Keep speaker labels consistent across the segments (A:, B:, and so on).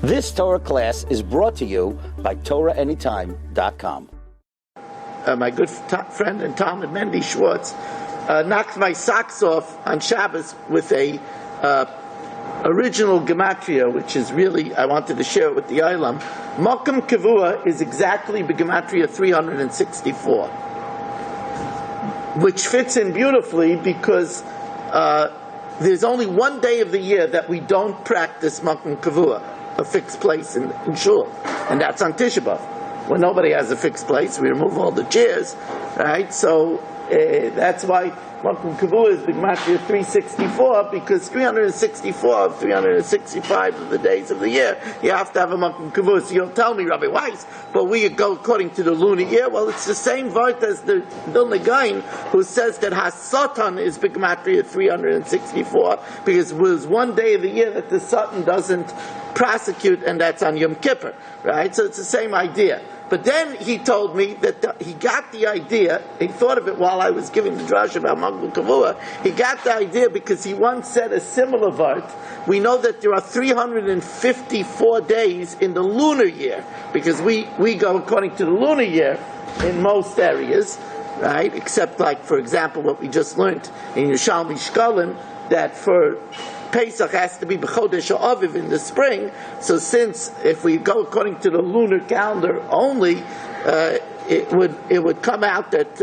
A: This Torah class is brought to you by TorahAnytime.com.
B: My good friend and Talmud Mendy Schwartz knocked my socks off on Shabbos with a original gematria, which is really, I wanted to share it with the Olam. Makom Kavua is exactly the gematria 364, which fits in beautifully because there's only one day of the year that we don't practice Makom Kavua, a fixed place in Shul, and that's on Tisha B'Av. When nobody has a fixed place, we remove all the chairs, right? So that's why Makom Kavua is the gematria 364, because 364 of 365 of the days of the year, you have to have a Makom Kavua. So you'll tell me, Rabbi Weiss, but we go according to the lunar year. Well, it's the same word as the Vilna Gaon, who says that Hasatan is the gematria 364, because it was one day of the year that the Satan doesn't prosecute, and that's on Yom Kippur, right? So it's the same idea. But then he told me that he got the idea, he thought of it while I was giving the drush about Makom Kavua. He got the idea because he once said a similar word. We know that there are 354 days in the lunar year, because we go according to the lunar year in most areas, right? Except, like, for example, what we just learned in Yerushalmi Shkolim, that for Pesach has to be b'chodesh Aviv in the spring. So since if we go according to the lunar calendar only, it would come out that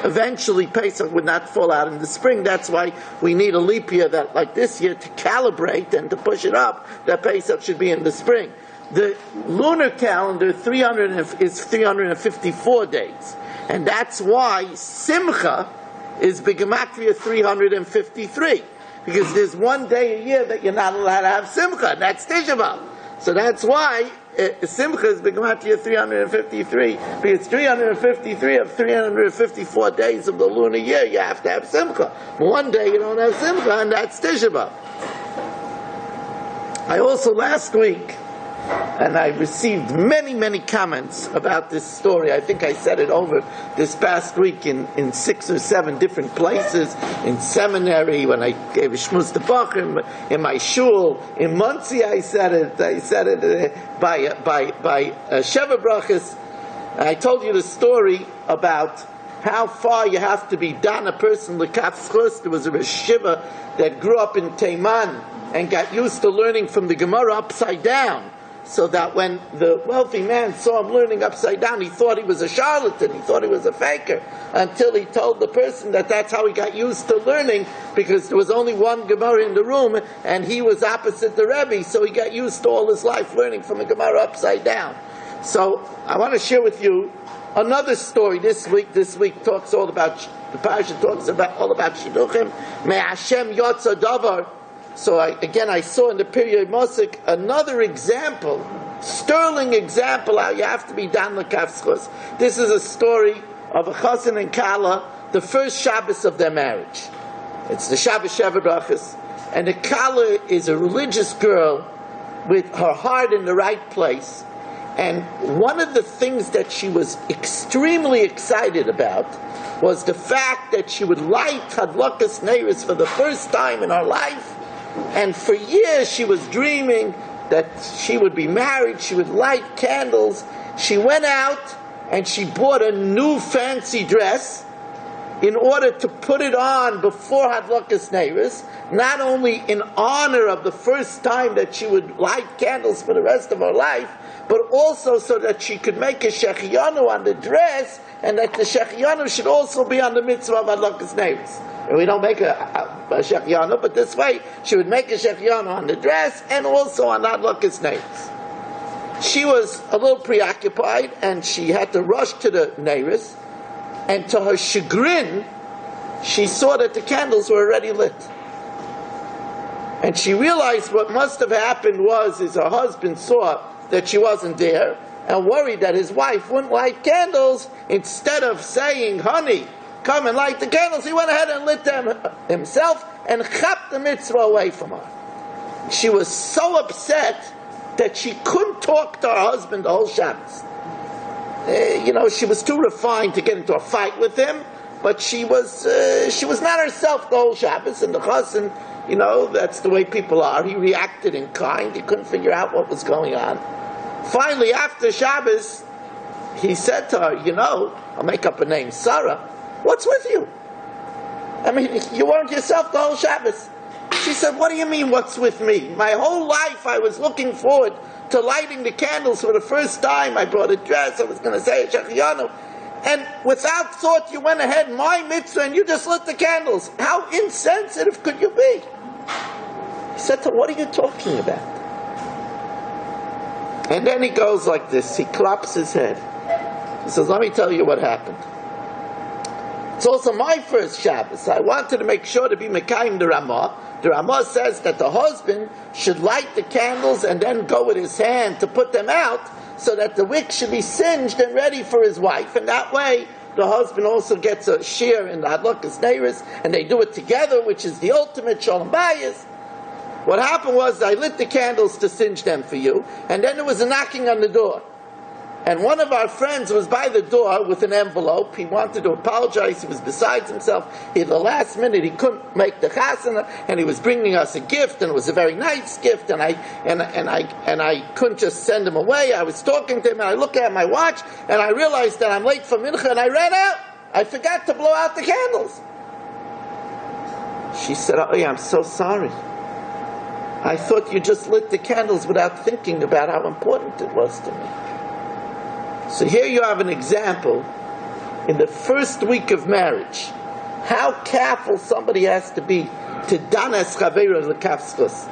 B: eventually Pesach would not fall out in the spring. That's why we need a leap year that, like this year, to calibrate and to push it up, that Pesach should be in the spring. The lunar calendar is 354 days, and that's why Simcha is b'gematria 353. Because there's one day a year that you're not allowed to have Simcha, and that's Tisha B'Av. So that's why Simcha is B'gematria 353, because 353 of 354 days of the lunar year, you have to have Simcha. One day you don't have Simcha, and that's Tisha B'Av. I also last week, and I received many, many comments about this story. I think I said it over this past week in 6 or 7 different places, in seminary, when I gave a shmuz to Bachim, in my shul, in Monsey I said it by Sheva Brachas. I told you the story about how far you have to be done a person l'kaf zchus. There was a Shiva that grew up in Teiman and got used to learning from the Gemara upside down. So that when the wealthy man saw him learning upside down, he thought he was a charlatan, he thought he was a faker, until he told the person that that's how he got used to learning, because there was only one Gemara in the room, and he was opposite the Rebbe, so he got used to all his life learning from a Gemara upside down. So I want to share with you another story this week. This week talks all about, the parasha talks about all about Shidduchim. Me Hashem yotza davar. So I saw in the period Mosik another example, sterling example, how you have to be dan l'kaf zchus. This is a story of a chassan and kala, the first Shabbos of their marriage. It's the Shabbos Sheva Brachas, and the kala is a religious girl with her heart in the right place. And one of the things that she was extremely excited about was the fact that she would light hadlakas neiros for the first time in her life. And for years she was dreaming that she would be married, she would light candles. She went out and she bought a new fancy dress in order to put it on before Hadlakas Neiros, not only in honor of the first time that she would light candles for the rest of her life, but also so that she could make a shechianu on the dress, and that the shechianu should also be on the mitzvah of Hadlakas Neiros. We don't make a shechianu, but this way she would make a shechianu on the dress and also on Hadlakas Neiros. She was a little preoccupied, and she had to rush to the Neiros, and to her chagrin, she saw that the candles were already lit. And she realized what must have happened is her husband saw that she wasn't there, and worried that his wife wouldn't light candles. Instead of saying, honey, come and light the candles, he went ahead and lit them himself and chapped the mitzvah away from her. She was so upset that she couldn't talk to her husband the whole Shabbos. She was too refined to get into a fight with him, but she was not herself the whole Shabbos, and the chassan You know, that's the way people are. He reacted in kind. He couldn't figure out what was going on. Finally, after Shabbos, he said to her, you know, I'll make up a name, Sarah, what's with you? I mean, you weren't yourself the whole Shabbos. She said, what do you mean, what's with me? My whole life I was looking forward to lighting the candles for the first time. I brought a dress, I was going to say a Shechiyanu. And without thought, you went ahead, my mitzvah, and you just lit the candles. How insensitive could you be? He said to her, what are you talking about? And then he goes like this. He claps his head. He says, let me tell you what happened. It's also my first Shabbos. I wanted to make sure to be Mekayim the Ramah. The Ramah says that the husband should light the candles and then go with his hand to put them out so that the wick should be singed and ready for his wife. And that way, the husband also gets a share in the Hadlakas Neiris, and they do it together, which is the ultimate Shalom Bayis. What happened was, I lit the candles to singe them for you, and then there was a knocking on the door. And one of our friends was by the door with an envelope. He wanted to apologize. He was besides himself. At the last minute, he couldn't make the chasana, and he was bringing us a gift, and it was a very nice gift. And I couldn't just send him away. I was talking to him, and I looked at my watch, and I realized that I'm late for mincha, and I ran out. I forgot to blow out the candles. She said, "Oh yeah, I'm so sorry. I thought you just lit the candles without thinking about how important it was to me." So here you have an example in the first week of marriage, how careful somebody has to be to danas chaveira lekafskos,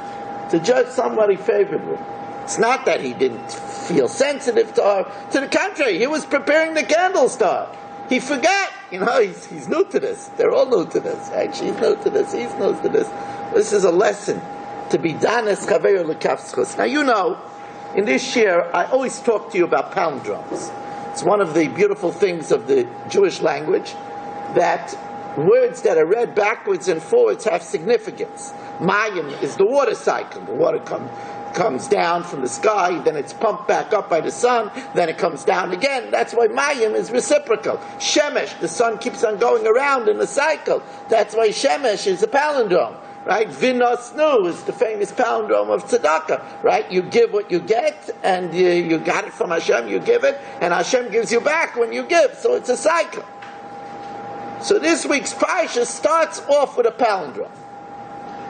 B: to judge somebody favorably. It's not that he didn't feel sensitive to her. To the contrary, he was preparing the candles to her. He forgot. You know, he's new to this. They're all new to this. Actually, he's new to this. He's new to this. This is a lesson to be danas chaveira lekafskos. Now, you know, in this year, I always talk to you about palindromes. It's one of the beautiful things of the Jewish language that words that are read backwards and forwards have significance. Mayim is the water cycle. The water comes down from the sky, then it's pumped back up by the sun, then it comes down again. That's why Mayim is reciprocal. Shemesh, the sun keeps on going around in a cycle. That's why Shemesh is a palindrome. Right? Vinosnu is the famous palindrome of tzedakah. Right? You give what you get, and you got it from Hashem, you give it, and Hashem gives you back when you give. So it's a cycle. So this week's parsha starts off with a palindrome.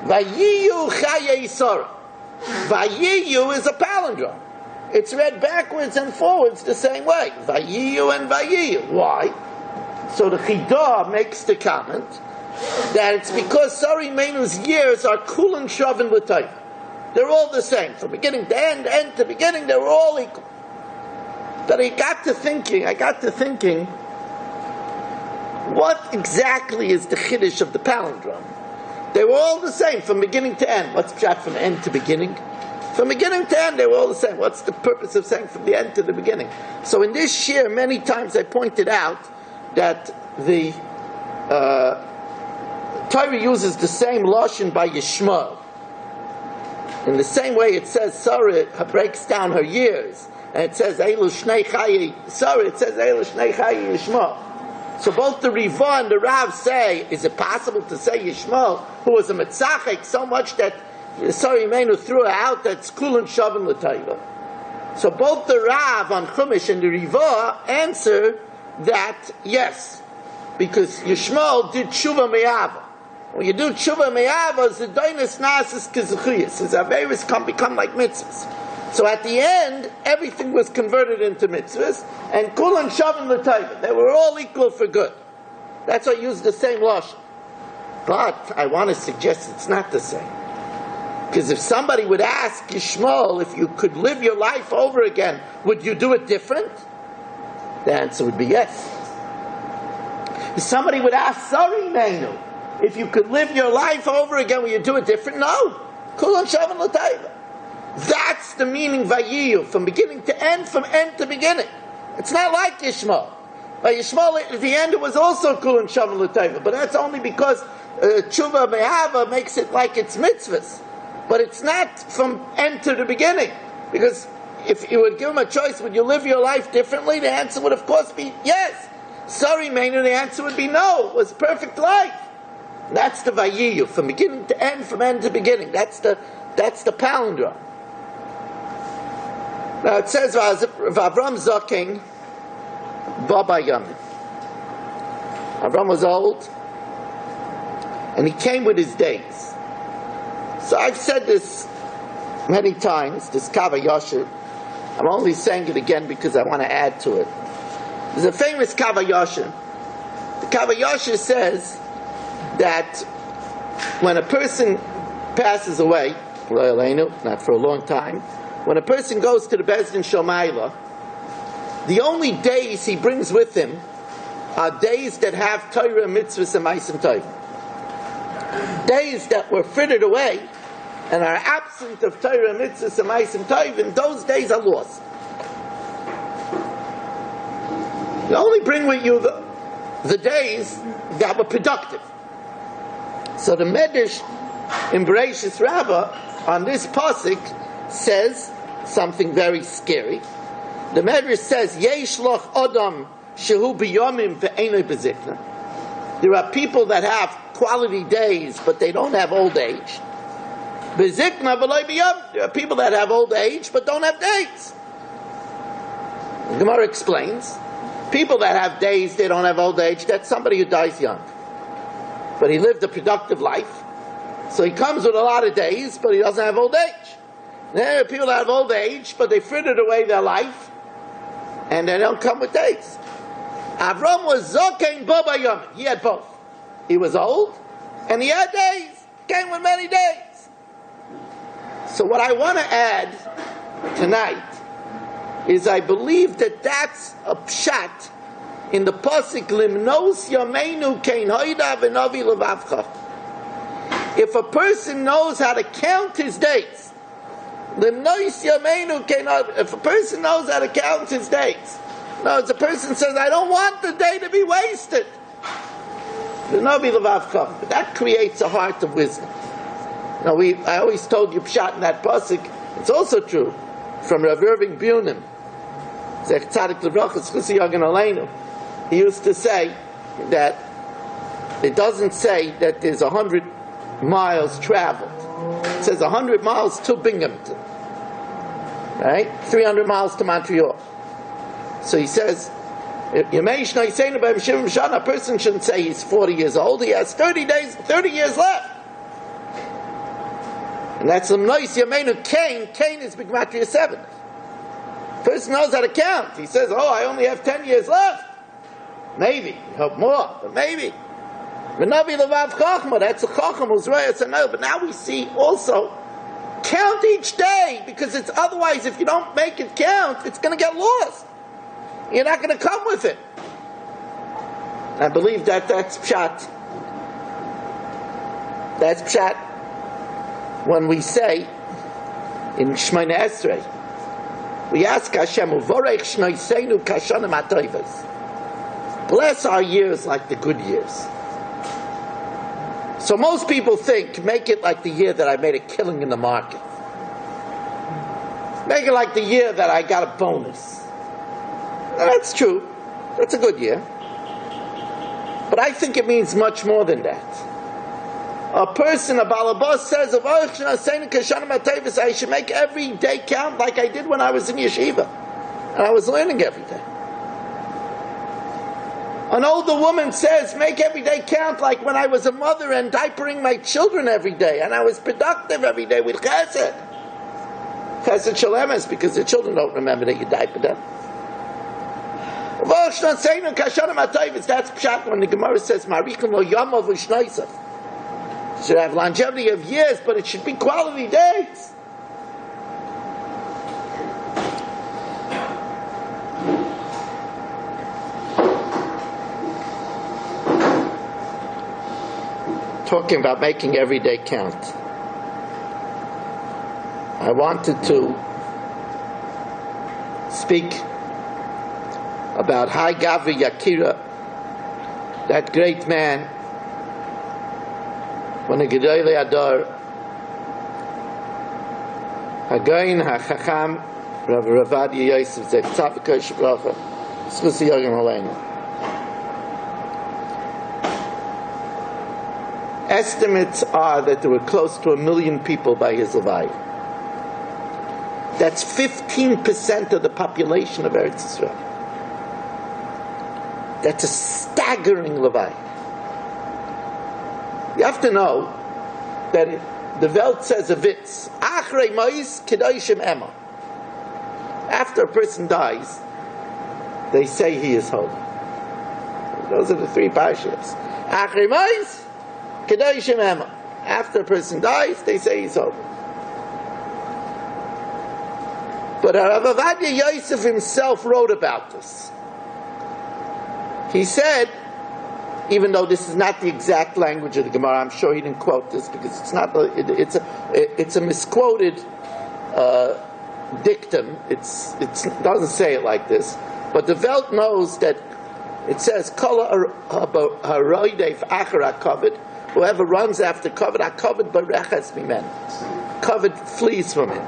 B: Vayiyu Chayai Sara. Vayiyu is a palindrome. It's read backwards and forwards the same way. Vayiyu and Vayiyu. Why? So the Chidah makes the comment that it's because Sari Menu's years are kul and shavin l'tayv. They're all the same. From beginning to end to beginning, they were all equal. But I got to thinking, what exactly is the chiddush of the palindrome? They were all the same, from beginning to end. What's pshat from end to beginning? From beginning to end, they were all the same. What's the purpose of saying from the end to the beginning? So in this year, many times I pointed out that the Torah uses the same lashon by Yishmael. In the same way it says Sarah breaks down her years, and it says Eilu Shnei Chayai Sara, it says Eilu Shnei Chayai Yishmael. So both the Riva and the Rav say, is it possible to say Yishmael, who was a Metzachek so much that Sari Menu threw her out, that's Kul and Shavin L'Tayva. So both the Rav on Chumash and the Riva answer that yes, because Yishmael did Tshuva Me'ava. When you do Tshuva Me'ava, the Doinus Nasis Kizuchiyas, his Averis can become like mitzvahs. So at the end, everything was converted into mitzvahs, and Kul and Shavin L'Tayva, they were all equal for good. That's why I use the same lashon. But I want to suggest it's not the same. Because if somebody would ask Yishmael, if you could live your life over again, would you do it different? The answer would be yes. If somebody would ask Sari Meinu, if you could live your life over again, will you do it different? No. Kul and Shavin L'Tayva. That's the meaning Vayiyu, from beginning to end, from end to beginning. It's not like Yishmael. By Yishmael, at the end, it was also Kul and Shavin L'Tayva, but that's only because Tshuva Me'ava makes it like it's mitzvahs. But it's not from end to the beginning. Because if you would give him a choice, would you live your life differently? The answer would, of course, be yes. Sorry, Meinu, the answer would be no. It was perfect life. That's the Vayiyu, from beginning to end, from end to beginning. That's the palindrome. Now it says Avram Zoking Baba Yamin. Avram was old, and he came with his days. So I've said this many times, this Kava Yosher. I'm only saying it again because I want to add to it. There's a famous Kava Yosher. The Kava Yosher says that when a person passes away, not for a long time, when a person goes to the Beis Din Shomayla, the only days he brings with him are days that have Torah, mitzvahs, and ma'asim tovim. Days that were frittered away and are absent of Torah, mitzvahs, and ma'asim tovim, those days are lost. You only bring with you the days that were productive. So the Medrash in Bereshis Rabbah on this pasuk says something very scary. The Medrash says, Yesh loch Adam shehu biyomim ve'enoi bezikna. There are people that have quality days, but they don't have old age. Bezikna v'loi biyom. There are people that have old age, but don't have days. The Gemara explains, people that have days, they don't have old age, that's somebody who dies young. But he lived a productive life, so he comes with a lot of days, but he doesn't have old age. There are people that have old age, but they frittered away their life, and they don't come with days. Avram was Zokein Baba Yom. He had both. He was old, and he had days. Came with many days. So what I want to add tonight is I believe that that's a pshat in the pasuk Limnos Yameinu Kein Hoida V'Novi Levavcha. If a person knows how to count his days, Limnos Yameinu Kein Hoida. If a person knows how to count his days, no, it's a person says, I don't want the day to be wasted. V'Novi Levavcha. But that creates a heart of wisdom. Now I always told you pshat in that pasuk. It's also true from Rav Irving Bunim. Zech Tzadik L'Bracha Schusi Yagen Aleinu. He used to say that it doesn't say that there's 100 miles traveled. It says 100 miles to Binghamton. Right? 300 miles to Montreal. So he says, a person shouldn't say he's 40 years old. He has 30 years left. And that's Limnois Yamenu Cain. Cain is B'Gematria 7. Person knows how to count. He says, oh, I only have 10 years left. Maybe. You hope more, but maybe. V'Navi Levav Chachma, that's a Chacham who's right. But now we see also, count each day, because it's otherwise, if you don't make it count, it's going to get lost. You're not going to come with it. I believe that's pshat. That's pshat when we say in Shemona Esrei, we ask Hashem, Uvorech Shnoiseinu Kashanim HaToivos. Bless our years like the good years. So most people think, make it like the year that I made a killing in the market. Make it like the year that I got a bonus. Now, that's true. That's a good year. But I think it means much more than that. A person, a balabas says, I should make every day count like I did when I was in yeshiva. And I was learning every day. An older woman says, make every day count like when I was a mother and diapering my children every day. And I was productive every day with chesed. Chesed shalemes, because the children don't remember that you diapered them. That's pshat when the Gemara says, Marikim lo yamav u'shnaisav. It should have longevity of years, but it should be quality days. Talking about making every day count. I wanted to speak about Hai Gavri Yakira, that great man, when a Gedolei Ador, Hagayin HaChacham, Rav Ravadia Yosef Zech Tzavika Shbracha, Schusi Yogan Aleinu. Estimates are that there were close to 1 million people by his Levaya. That's 15% of the population of Eretz Yisrael. That's a staggering Levaya. You have to know that the Welt says a vitz, Achrei Mois Kedoshim Ema. After a person dies, they say he is holy. Those are the three parshas. Achrei Mois Kedoshim Ema. After a person dies, they say he's holy. But Rav Ovadia Yosef himself wrote about this. He said, even though this is not the exact language of the Gemara, I'm sure he didn't quote this because it's not. It's a misquoted dictum. It doesn't say it like this, but the Welt knows that it says Kol haroidef achar hakavod. Whoever runs after kavod, hakavod bareches mimen. Kavod flees from him.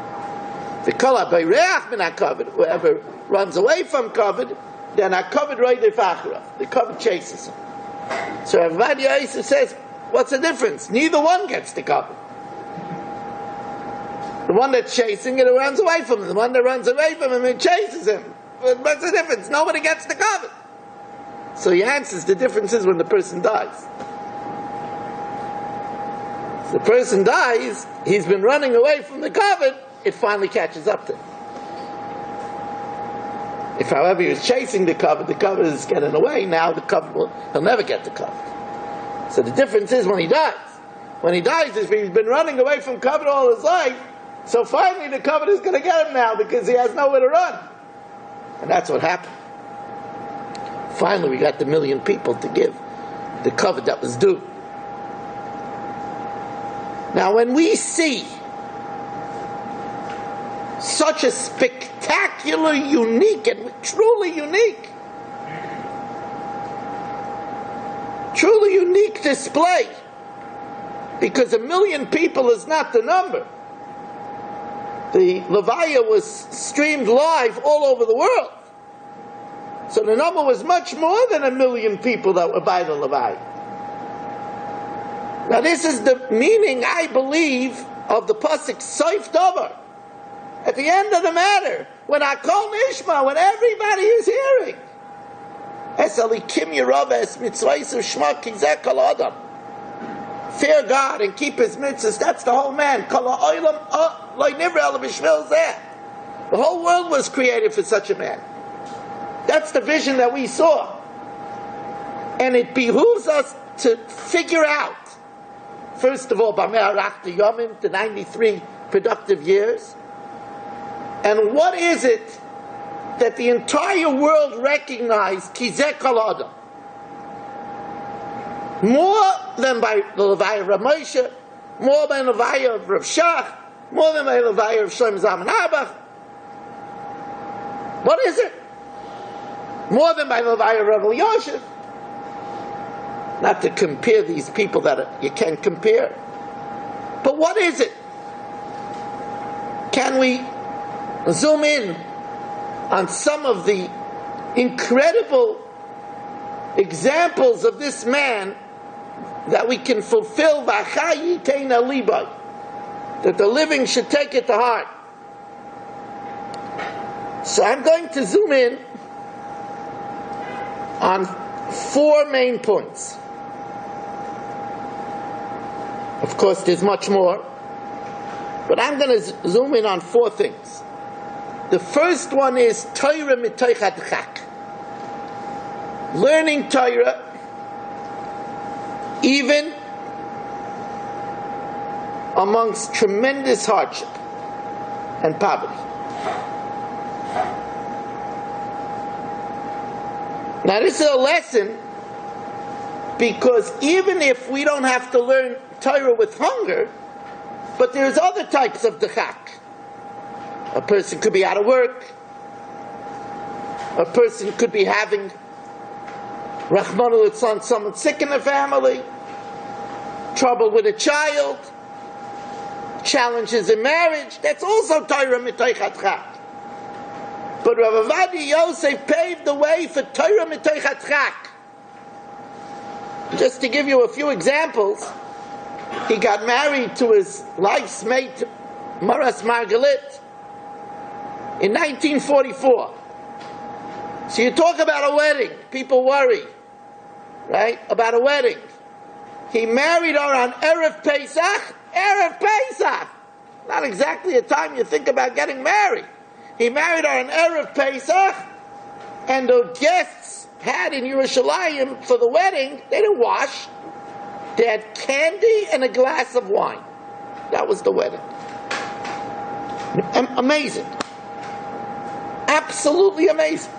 B: The Kol habayreach min hakavod. Whoever runs away from kavod, then hakavod roidef acharav. The kavod chases him. So Rav Ovadia Yosef says, what's the difference? Neither one gets the kavod. The one that's chasing it runs away from him. The one that runs away from him and chases him. What's the difference? Nobody gets the kavod. So he answers, the difference is when the person dies. If the person dies, he's been running away from the kavod, it finally catches up to him. If, however, he was chasing the kavod is getting away, now the kavod he'll never get the kavod. So the difference is when he dies. When he dies, if he's been running away from kavod all his life, so finally the kavod is going to get him now because he has nowhere to run. And that's what happened. Finally, we got the 1 million people to give the kavod that was due. Now, when we see such a spectacular, unique, and truly unique display, because 1 million people is not the number. The Levaya was streamed live all over the world. So the number was much more than 1 million people that were by the Levaya. Now this is the meaning, I believe, of the pasuk Soif Dover. At the end of the matter, when Hakol Nishma, when everybody is hearing, Es alikim yirav es mitzvahs u'shma kizeh kol adam. Fear God and keep His mitzvahs. That's the whole man. Kol ha'olam lo nivra ela b'shvil zeh. The whole world was created for such a man. That's the vision that we saw. And it behooves us to figure out, first of all, Bamei Arachta Yomim, the 93 productive years, and what is it that the entire world recognized Kizeh Kol Adam? More than by the Levaya of Rav Moshe, more than the Levaya of Rav Shach, more than by the Levaya of Shlomo Zalman Auerbach. What is it? More than by the Levaya of Rav Elyashiv. Not to compare these people that you can't compare. But what is it? Can we zoom in on some of the incredible examples of this man that we can fulfill, V'achai yiteina libay, that the living should take it to heart. So I'm going to zoom in on 4 main points. Of course, there's much more, but I'm going to zoom in on 4 things. The first one is Torah mitoich hadchak. Learning Torah even amongst tremendous hardship and poverty. Now this is a lesson because even if we don't have to learn Torah with hunger, but there's other types of dechak. A person could be out of work. A person could be having Rachmana litzlan, someone sick in the family, trouble with a child, challenges in marriage. That's also Torah mitoich hadchak. But Rav Ovadia Yosef paved the way for Torah mitoich hadchak. Just to give you a few examples, he got married to his life's mate, Maras Margalit, in 1944. So you talk about a wedding, people worry, right, about a wedding. He married her on Erev Pesach, not exactly a time you think about getting married. He married her on Erev Pesach, and the guests had in Yerushalayim for the wedding, they didn't wash. They had candy and a glass of wine. That was the wedding. Amazing. Absolutely amazing.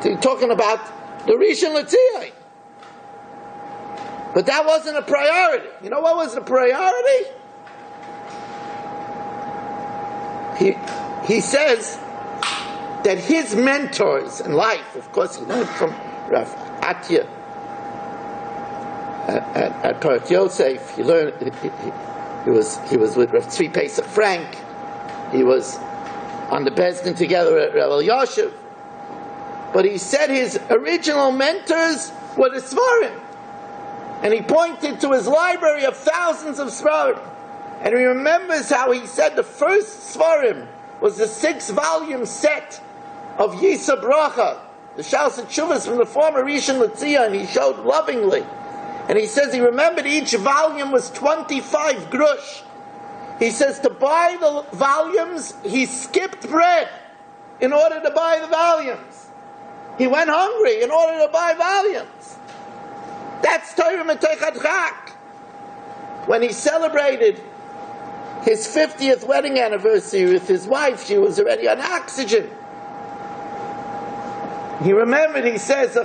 B: So you're talking about the Rishon LeZion. But that wasn't a priority. You know what was the priority? He says that his mentors in life, of course, he learned from Rav Atya at Parat Yosef. He learned. He was with Rav Tzvi Pesach Frank. He was on the Bezdin together at Rav Elyashiv. But he said his original mentors were the Svarim. And he pointed to his library of thousands of Svarim. And he remembers how he said the first Svarim was the 6-volume set of Yisa Bracha, the Shas Tshuvas from the former Rishon LeZion, and he showed lovingly. And he says he remembered each volume was 25 grush. He says to buy the volumes, he skipped bread in order to buy the volumes. He went hungry in order to buy volumes. That's Torah M'Teichad Chak. When he celebrated his 50th wedding anniversary with his wife, she was already on oxygen. He remembered, he says, he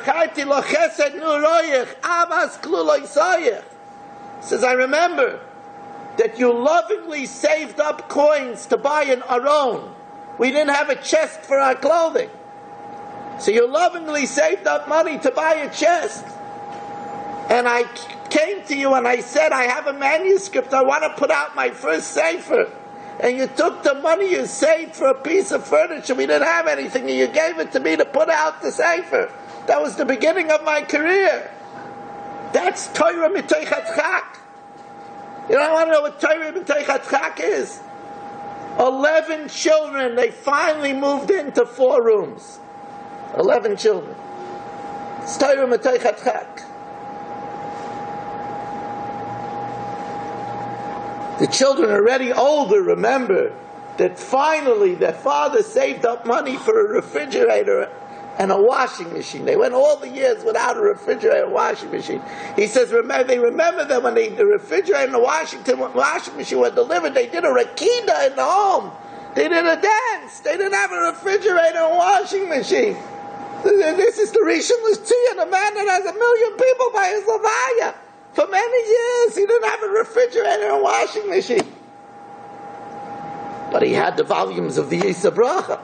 B: says, I remember that you lovingly saved up coins to buy an aron. We didn't have a chest for our clothing. So you lovingly saved up money to buy a chest. And I came to you and I said, I have a manuscript, I want to put out my first sefer. And you took the money you saved for a piece of furniture, we didn't have anything, and you gave it to me to put out the sefer. That was the beginning of my career. That's Torah M'Teichad Chak. You know, I want to know what Torah M'Teichad Chak is. 11 children, they finally moved into 4 rooms. 11 children. It's Torah M'Teichad Chak. The children are already older, remember, that finally their father saved up money for a refrigerator and a washing machine. They went all the years without a refrigerator and washing machine. He says, they remember that when the refrigerator and the washing machine were delivered, they did a rakida in the home. They did a dance. They didn't have a refrigerator and washing machine. This is the Rishon LeZion, a man that has 1 million people by his Levaya. For many years, he didn't have a refrigerator and washing machine. But he had the volumes of the Yisa Bracha.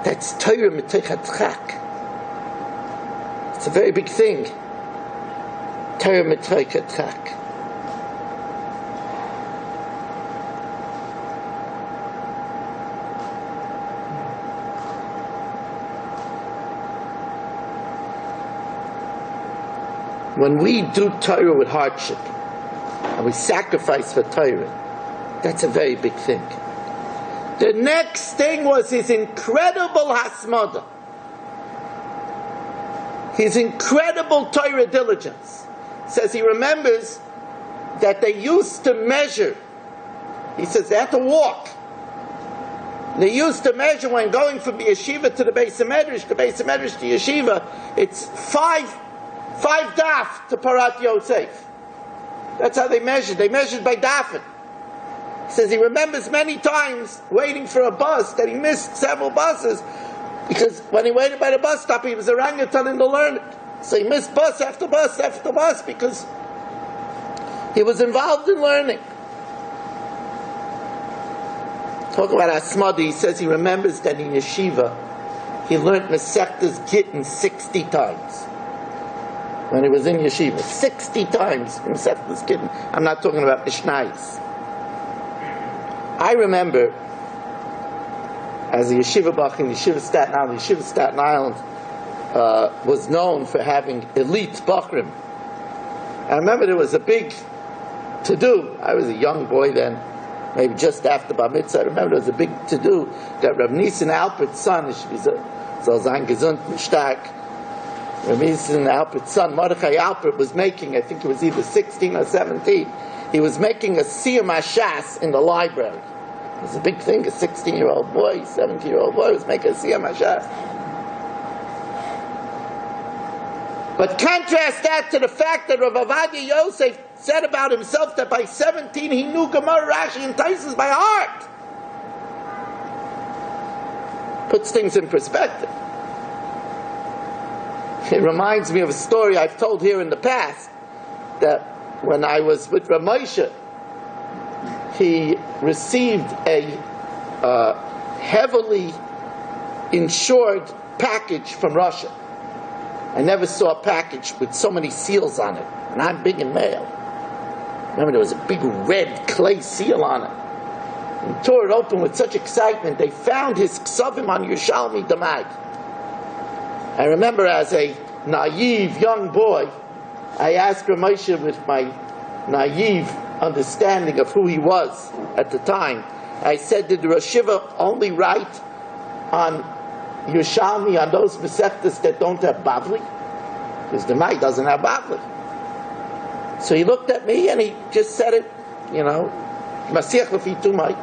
B: That's Torah M'Teichad Chak. It's a very big thing. Torah M'Teichad Chak. When we do Torah with hardship, and we sacrifice for Torah, that's a very big thing. The next thing was his incredible hasmada. His incredible Torah diligence. Says he remembers that they used to measure. He says they had to walk. They used to measure when going from the yeshiva to the Beis HaMedrash, the Beis HaMedrash to yeshiva, it's 5 daf to Parat Yosef. That's how they measured. They measured by dafin. He says he remembers many times waiting for a bus that he missed several buses because when he waited by the bus stop he was orangutan in the learning. So he missed bus after bus after bus because he was involved in learning. Talk about Asmadi. He says he remembers that in yeshiva he learned Masechtas Gittin 60 times. When he was in yeshiva, 60 times Masechtas Gittin. I'm not talking about Mishnayos. I remember as a yeshiva bach in Yeshiva Staten Island. Yeshiva Staten Island was known for having elite bachrim. I remember there was a big to-do. I was a young boy then, maybe just after Bar Mitzvah. I remember there was a big to-do that Rav Nissen Alpert's son, soll sein gesund und stark, Rav Nissen Alpert's son, Mordechai Alpert, was making, I think it was either 16 or 17, he was making a Siyum HaShas in the library. It was a big thing, a 16-year-old boy, 17-year-old boy was making a Siyum HaShas. But contrast that to the fact that Rav Avadia Yosef said about himself that by 17 he knew Gemara, Rashi, and Taisus by heart. Puts things in perspective. It reminds me of a story I've told here in the past, that when I was with Rav Moshe, he received a heavily insured package from Russia. I never saw a package with so many seals on it, and I'm big in mail. Remember, there was a big red clay seal on it. And tore it open with such excitement, they found his ksavim on Yerushalmi Damag. I remember as a naive young boy, I asked Rav Moshe with my naive understanding of who he was at the time. I said, did the Rosh Yeshiva only write on Yerushalmi on those Masechtas that don't have Bavli? Because the Mai doesn't have Bavli. So he looked at me and he just said it, Masiach Lefi Tumai,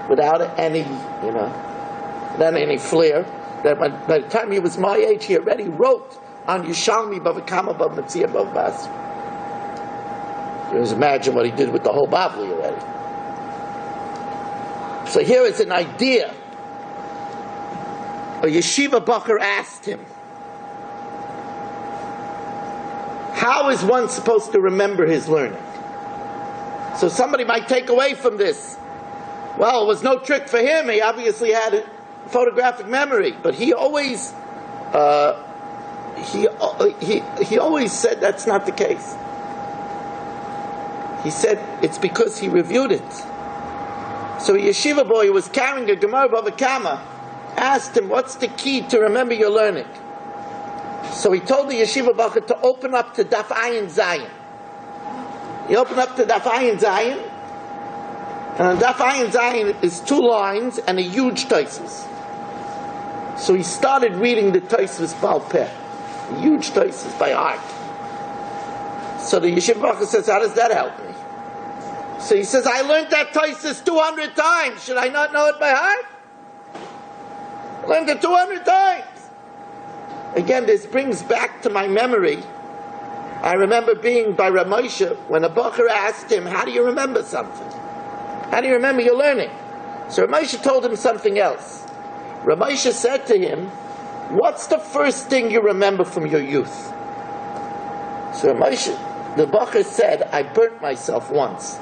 B: without any, without any flair. That by the time he was my age, he already wrote on Yerushalmi Bavakama Bav Metzia Bav Bas. You just imagine what he did with the whole Bavli already. So here is an idea. A yeshiva bacher asked him, how is one supposed to remember his learning? So somebody might take away from this, well, it was no trick for him. He obviously had a photographic memory, but he always he always said that's not the case. He said it's because he reviewed it. So a yeshiva boy who was carrying a Gemara Bava Kama asked him, what's the key to remember your learning? So he told the yeshiva bacher to open up to Daf Ayin Zayin. He opened up to Daf Ayin Zayin, and on Daf Ayin Zayin is 2 lines and a huge Taisus. So he started reading the Taisus Baal Peh, a huge Taisus by heart. So the yeshiva bacher says, how does that help me? So he says, I learned that Taisus 200 times. Should I not know it by heart? I learned it 200 times. Again, this brings back to my memory. I remember being by Rav Moshe when a bacher asked him, how do you remember something? How do you remember your learning? So Rav Moshe told him something else. Rav Moshe said to him, what's the first thing you remember from your youth? So Rav Moshe, the bacher said, I burnt myself once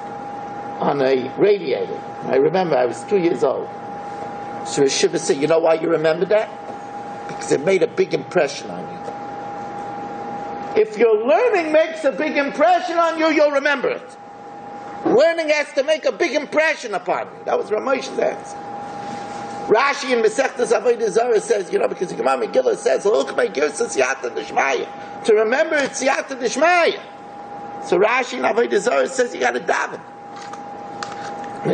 B: on a radiator. I remember I was 2 years old. So Rav Shiva said, you know why you remember that? Because it made a big impression on you. If your learning makes a big impression on you, you'll remember it. Learning has to make a big impression upon you. That was Rav Moshe's answer. Rashi in Masechtas Avodah Zarah says, because the Gemara Megillah says, to remember it's Siyata D'Shmaya. So Rashi in Avodah Zarah says you got to daven.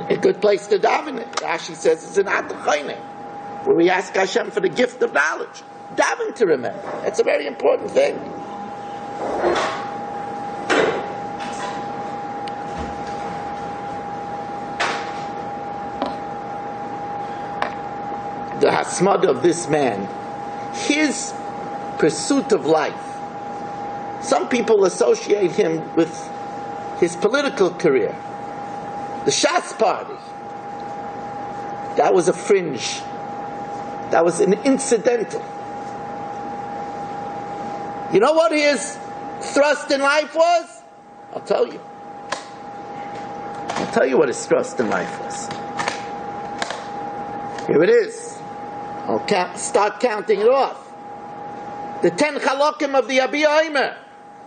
B: A good place to daven it. Rashi says it's an Atachayne, where we ask Hashem for the gift of knowledge. Daven to remember. That's a very important thing. The hasmada of this man, his pursuit of life. Some people associate him with his political career. The Shas party. That was a fringe. That was an incidental. You know what his thrust in life was? I'll tell you. I'll tell you what his thrust in life was. Here it is. I'll start counting it off. The 10 chalakim of the Abi Omer,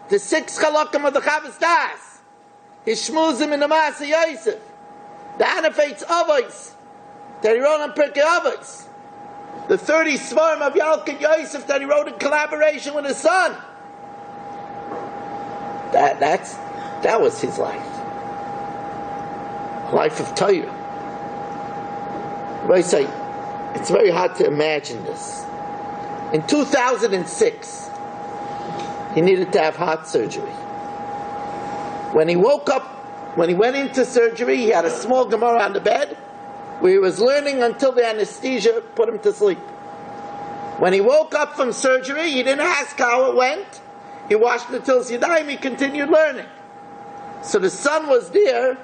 B: the 6 chalakim of the Chavos Das, his shmuzim in the Maaseh Yosef, the Anafetz Avos that he wrote on Pirkei Avos, the 30 Svarim of Yalkut Yosef that he wrote in collaboration with his son. That was his life. A life of Torah. I say, it's very hard to imagine this. In 2006, he needed to have heart surgery. When he woke up, when he went into surgery, he had a small Gemara on the bed where he was learning until the anesthesia put him to sleep. When he woke up from surgery, he didn't ask how it went. He washed the Tils Yadayim, he continued learning. So the son was there,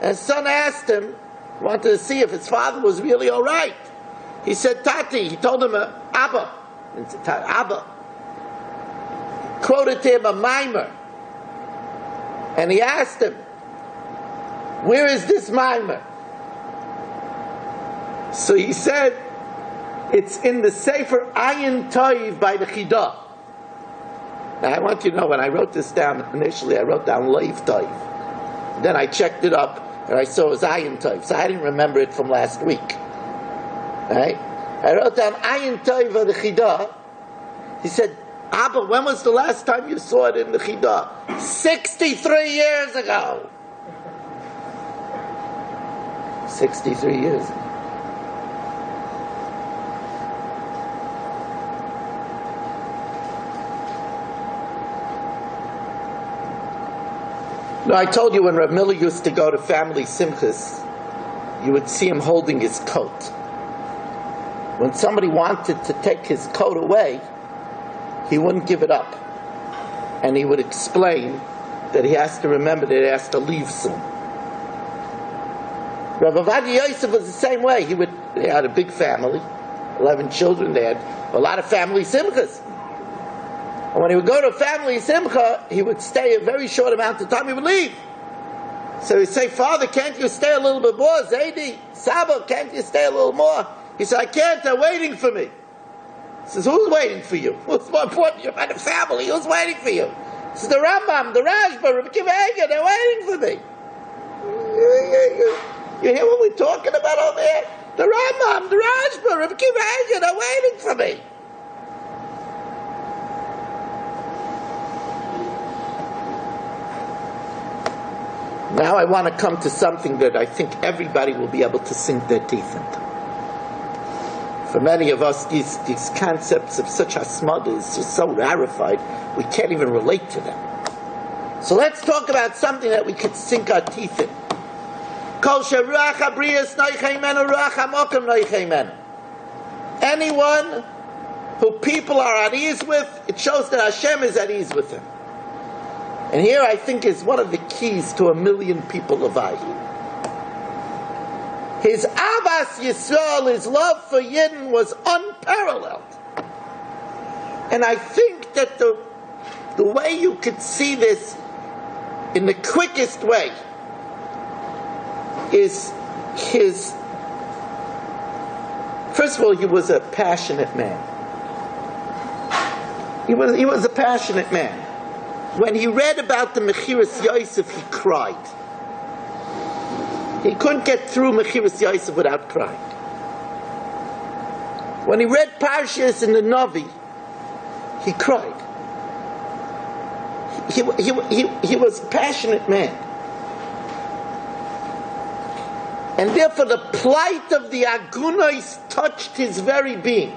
B: and his son asked him, wanted to see if his father was really all right. He said, Tati, he told him, Abba. Abba. Quoted to him a mimer. And he asked him, where is this mimer? So he said, it's in the Sefer Ayin Toiv by the Chidah. Now I want you to know, when I wrote this down, initially I wrote down Leiv Toiv. Then I checked it up, and I saw it was Ayin Toiv, so I didn't remember it from last week. Right? I wrote down Ayin Toiv of the Chidah. He said, Abba, when was the last time you saw it in the Chidah? 63 years ago. 63 years ago. No, I told you when Rav Miller used to go to family simchas, you would see him holding his coat. When somebody wanted to take his coat away, he wouldn't give it up. And he would explain that he has to remember that he has to leave soon. Rav Avadia Yosef was the same way. They had a big family, 11 children. They had a lot of family simchas. And when he would go to a family simcha, he would stay a very short amount of time, he would leave. So he'd say, Father, can't you stay a little bit more? Zaidi, Saba, can't you stay a little more? He said, I can't, they're waiting for me. He says, who's waiting for you? What's more important? You're by the family, who's waiting for you? He says, the Rambam, the Rashba, Rabbi Kiva Eger, they're waiting for me. You hear what we're talking about over there? The Rambam, the Rashba, Rabbi Kiva Eger, they're waiting for me. Now I want to come to something that I think everybody will be able to sink their teeth into. For many of us, these concepts of such hasmada is just so rarefied, we can't even relate to them. So let's talk about something that we could sink our teeth in. Anyone who people are at ease with, it shows that Hashem is at ease with him. And here I think is one of the keys to 1,000,000 people Levai. His Abbas Yisrael, his love for Yidden was unparalleled. And I think that the way you could see this in the quickest way is his... First of all, he was a passionate man. He was a passionate man. When he read about the Mechiras Yosef, he cried. He couldn't get through Mechiras Yosef without crying. When he read Parshas in the Navi, he cried. He was a passionate man. And therefore the plight of the Agunais touched his very being.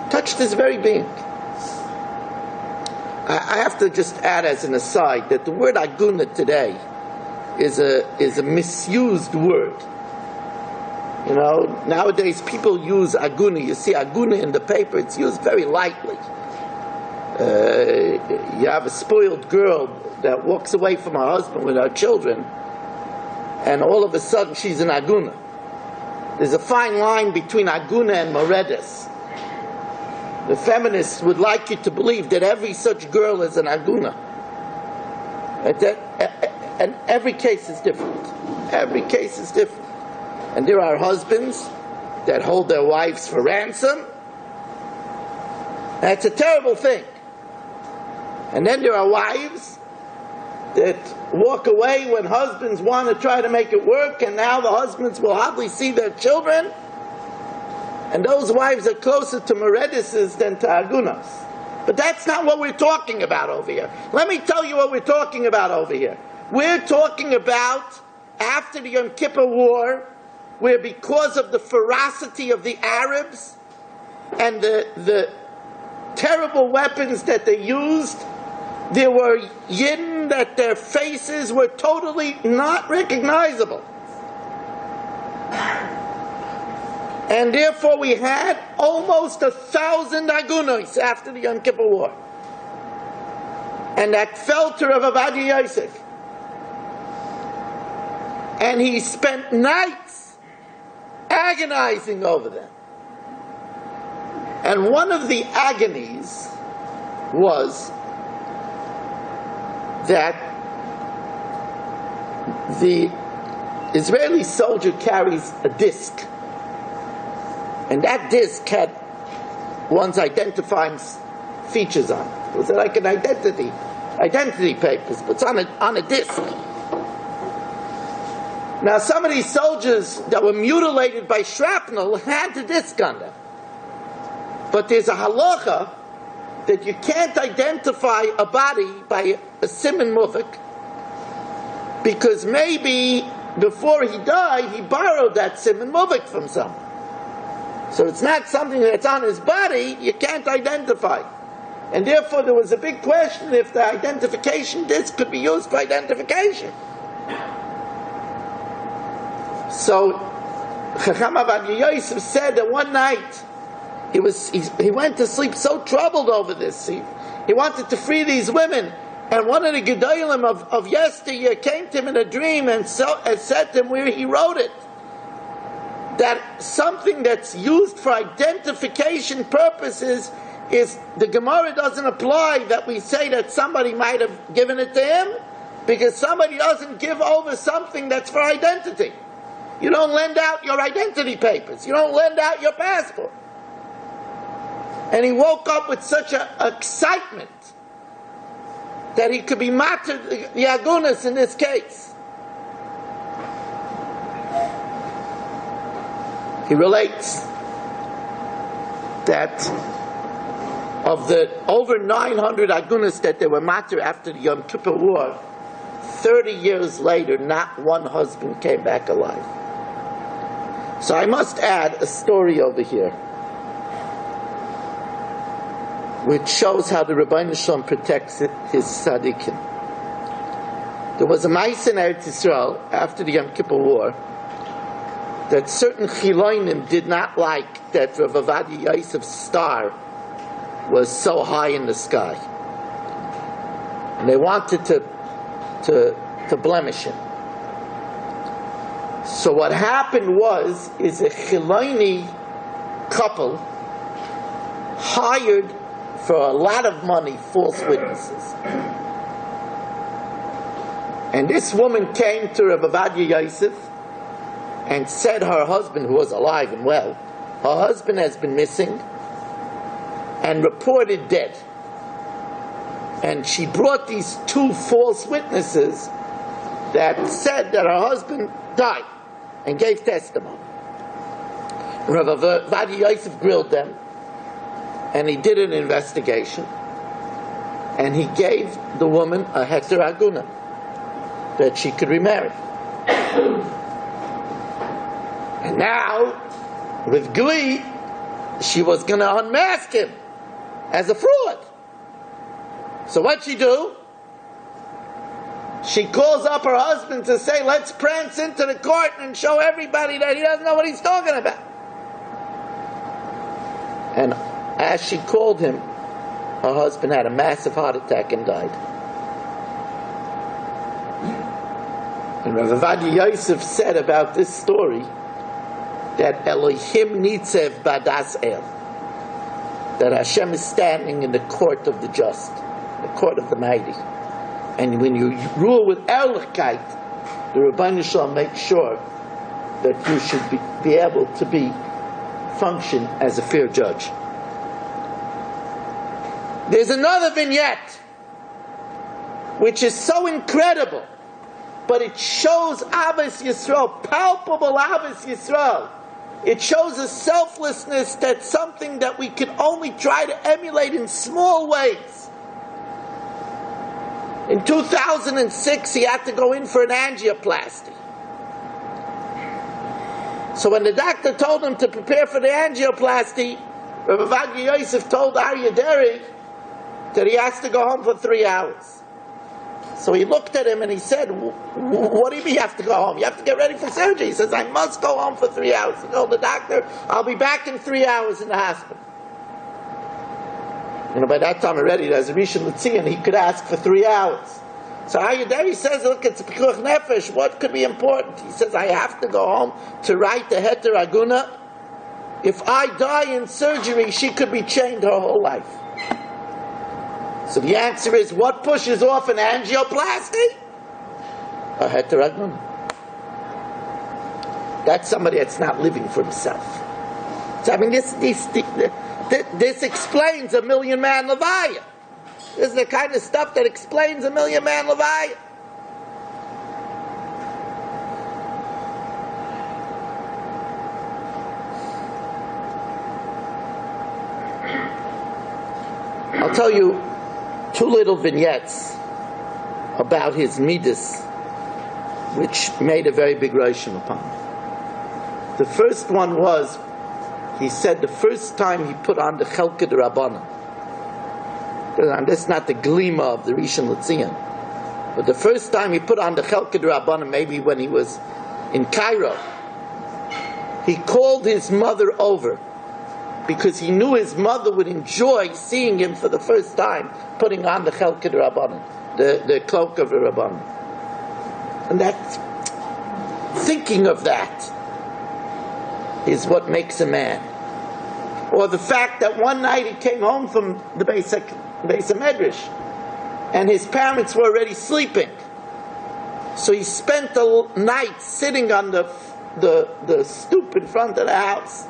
B: Touched his very being. I have to just add as an aside that the word aguna today is a misused word. You know, nowadays people use aguna. You see aguna in the paper, it's used very lightly. You have a spoiled girl that walks away from her husband with her children, and all of a sudden she's an aguna. There's a fine line between aguna and moredes. The feminists would like you to believe that every such girl is an aguna. And every case is different. Every case is different. And there are husbands that hold their wives for ransom. That's a terrible thing. And then there are wives that walk away when husbands want to try to make it work, and now the husbands will hardly see their children. And those wives are closer to Meredeses than to Agunas. But that's not what we're talking about over here. Let me tell you what we're talking about over here. We're talking about after the Yom Kippur War, where because of the ferocity of the Arabs and the terrible weapons that they used, there were Yidden that their faces were totally not recognizable. And therefore we had almost 1,000 agunos after the Yom Kippur War. And that fell to Rav Ovadia Yosef. And he spent nights agonizing over them. And one of the agonies was that the Israeli soldier carries a disc. And that disc had one's identifying features on it. It was like an identity papers, but it's on a disc. Now, some of these soldiers that were mutilated by shrapnel had the disc on them. But there's a halacha that you can't identify a body by a siman mufik, because maybe before he died, he borrowed that siman mufik from someone. So it's not something that's on his body, you can't identify. And therefore there was a big question if the identification disc could be used for identification. So Chacham Ovadia Yosef said that one night he went to sleep so troubled over this. He wanted to free these women. And one of the Gedolim of yesteryear came to him in a dream and said to him where he wrote it, that something that's used for identification purposes is, the Gemara doesn't apply that we say that somebody might have given it to him, because somebody doesn't give over something that's for identity. You don't lend out your identity papers. You don't lend out your passport. And he woke up with such an excitement that he could be martyred, the agunas in this case. He relates that of the over 900 agunas that they were martyred after the Yom Kippur War, 30 years later, not one husband came back alive. So I must add a story over here, which shows how the Rebbeinu Shalom protects his tzaddikim. There was a ma'ase in Eretz Yisrael after the Yom Kippur War that certain chilonim did not like that Rav Ovadia Yosef's star was so high in the sky, and they wanted to blemish him. So what happened is a chiloni couple hired for a lot of money false witnesses. And this woman came to Rav Ovadia Yosef and said her husband, who was alive and well, her husband has been missing and reported dead. And she brought these two false witnesses that said that her husband died and gave testimony. Rav Ovadia Yosef grilled them, and he did an investigation, and he gave the woman a heter aguna that she could remarry. And now, with glee, she was going to unmask him as a fraud. So what'd she do? She calls up her husband to say, let's prance into the court and show everybody that he doesn't know what he's talking about. And as she called him, her husband had a massive heart attack and died. And Rav Ovadia Yosef said about this story that Elohim nitzev badas el, that Hashem is standing in the court of the just, the court of the mighty. And when you rule with ehrlichkeit, the Rebbeinu Shalom makes sure that you should be able to function as a fair judge. There's another vignette which is so incredible, but it shows Ahavas Yisrael, palpable Ahavas Yisrael, It shows a selflessness that's something that we can only try to emulate in small ways. In 2006, he had to go in for an angioplasty. So when the doctor told him to prepare for the angioplasty, Rabbi Vadia Yosef told Aryeh Deri that he has to go home for 3 hours. So he looked at him and he said, what do you mean you have to go home? You have to get ready for surgery. He says, I must go home for 3 hours. He told the doctor, I'll be back in 3 hours in the hospital. By that time already, there's a Rishon LeZion, he could ask for 3 hours. So Aryeh Deri says, look, it's a Pikuach Nefesh. What could be important? He says, I have to go home to write the Heter Aguna. If I die in surgery, she could be chained her whole life. So the answer is, what pushes off an angioplasty? A Heter Aguna. That's somebody that's not living for himself. So I mean, this explains a million man Levaya. This is the kind of stuff that explains a million man Levaya. I'll tell you 2 little vignettes about his midas, which made a very big roshim upon him. The first one was, he said the first time he put on the Chelke de Rabbanan, and this is not the glima of the Rishon LeZion, but the first time he put on the Chelke de Rabbanan, maybe when he was in Cairo, he called his mother over because he knew his mother would enjoy seeing him for the first time putting on the Chelke de Rabbanan, the cloak of the Rabbanan. And that, thinking of that, is what makes a man. Or the fact that one night he came home from the Beis HaMedrash and his parents were already sleeping. So he spent the night sitting on the stoop in front of the house.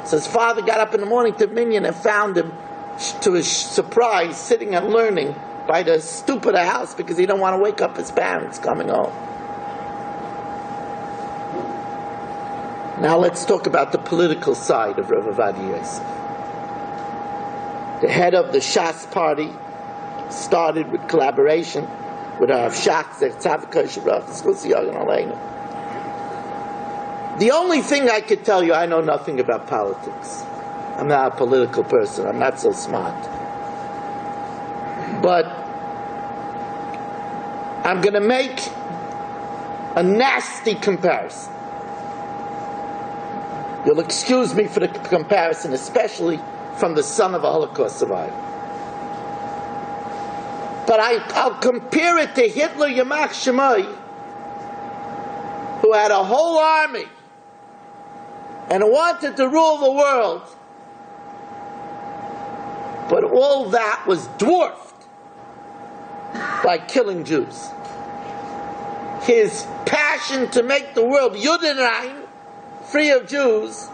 B: So his father got up in the morning to Minyan and found him, to his surprise, sitting and learning by the stoop of the house because he didn't want to wake up his parents coming home. Now let's talk about the political side of Rav Ovadia Yosef. The head of the Shas party started with collaboration with Rav Shach, the only thing I could tell you, I know nothing about politics. I'm not a political person. I'm not so smart. But I'm going to make a nasty comparison. You'll excuse me for the comparison, especially from the son of a Holocaust survivor. But I'll compare it to Hitler Yamach Shemai, who had a whole army and wanted to rule the world, but all that was dwarfed by killing Jews. His passion to make the world Judenrein, free of Jews,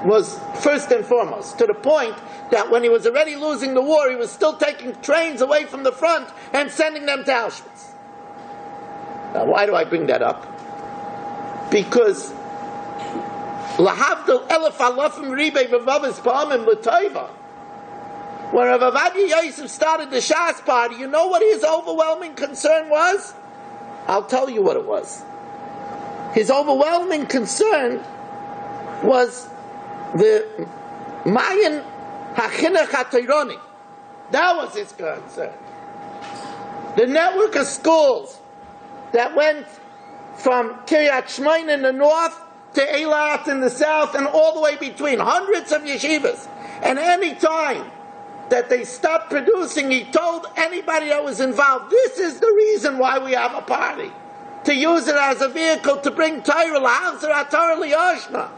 B: was first and foremost, to the point that when he was already losing the war, he was still taking trains away from the front and sending them to Auschwitz. Now, why do I bring that up? Because lahavdil elef alafim ribei v'vavis pa'amim l'toiva. When Rav Ovadia Yosef started the Shas party, you know what his overwhelming concern was? I'll tell you what it was. His overwhelming concern was the Mayan Hachinach HaTorani. That was his concern. The network of schools that went from Kiryat Shmoin in the north to Eilat in the south and all the way between. Hundreds of yeshivas. And any time that they stopped producing, he told anybody that was involved, this is the reason why we have a party. To use it as a vehicle to bring Torah l'Hazar Torah li'Yoshna.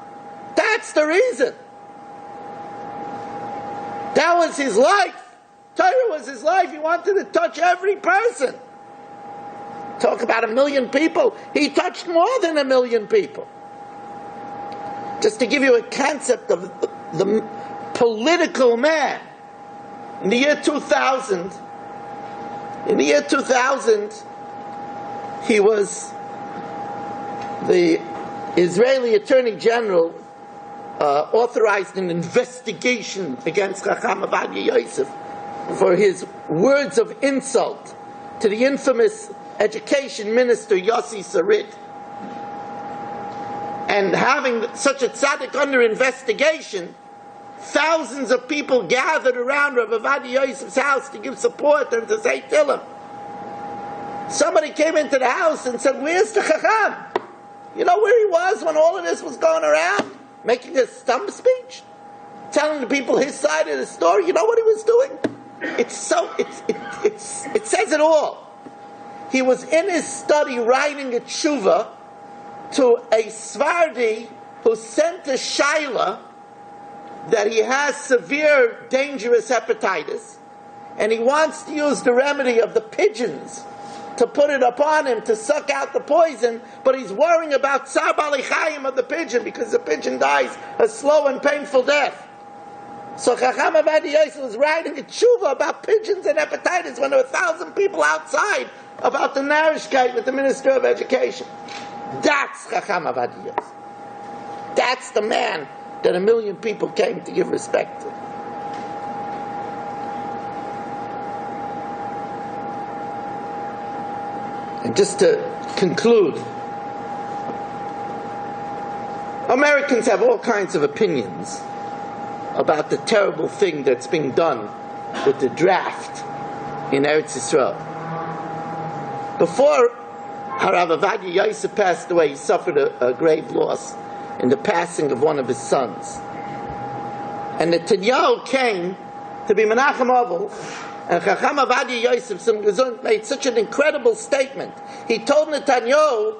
B: That's the reason. That was his life. Torah was his life. He wanted to touch every person. Talk about 1 million people. He touched more than 1 million people. Just to give you a concept of the political man. In the year 2000, he was the Israeli Attorney General authorized an investigation against Chacham Ovadia Yosef for his words of insult to the infamous education minister Yossi Sarit. And having such a tzaddik under investigation, thousands of people gathered around Rav Ovadia Yosef's house to give support and to say Tillim. Somebody came into the house and said, "Where's the Chacham? You know where he was when all of this was going around? Making a stump speech? Telling the people his side of the story? You know what he was doing?" It says it all. He was in his study writing a tshuva to a Svardi who sent a Shaila that he has severe, dangerous hepatitis, and he wants to use the remedy of the pigeons to put it upon him to suck out the poison, but he's worrying about Tsar Bali Chaim of the pigeon, because the pigeon dies a slow and painful death. So Chacham Ovadia Yosef was writing a tshuva about pigeons and hepatitis when there were 1,000 people outside about the narishkeit with the Minister of Education. That's Chacham Ovadia Yosef. That's the man that 1 million people came to give respect to. And just to conclude, Americans have all kinds of opinions about the terrible thing that's being done with the draft in Eretz Yisrael. Before Harav Ovadia Yosef passed away, he suffered a grave loss in the passing of one of his sons. And Netanyahu came to be Menachem Oval, and Chacham Ovadia Yosef made such an incredible statement. He told Netanyahu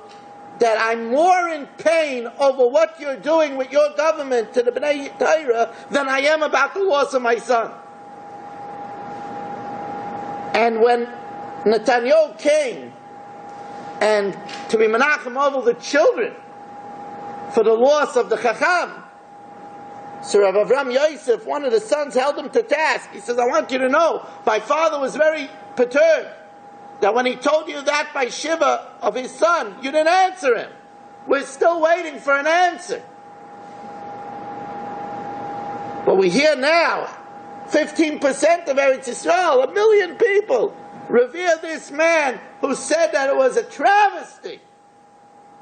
B: that I'm more in pain over what you're doing with your government to the Bnei Torah than I am about the loss of my son. And when Netanyahu came and to be Menachem Oval the children for the loss of the Chacham, so Rav Avram Yosef, one of the sons, held him to task. He says, "I want you to know, my father was very perturbed that when he told you that by Shiva of his son, you didn't answer him. We're still waiting for an answer." But we hear now, 15% of Eretz Yisrael, 1 million people, revere this man who said that it was a travesty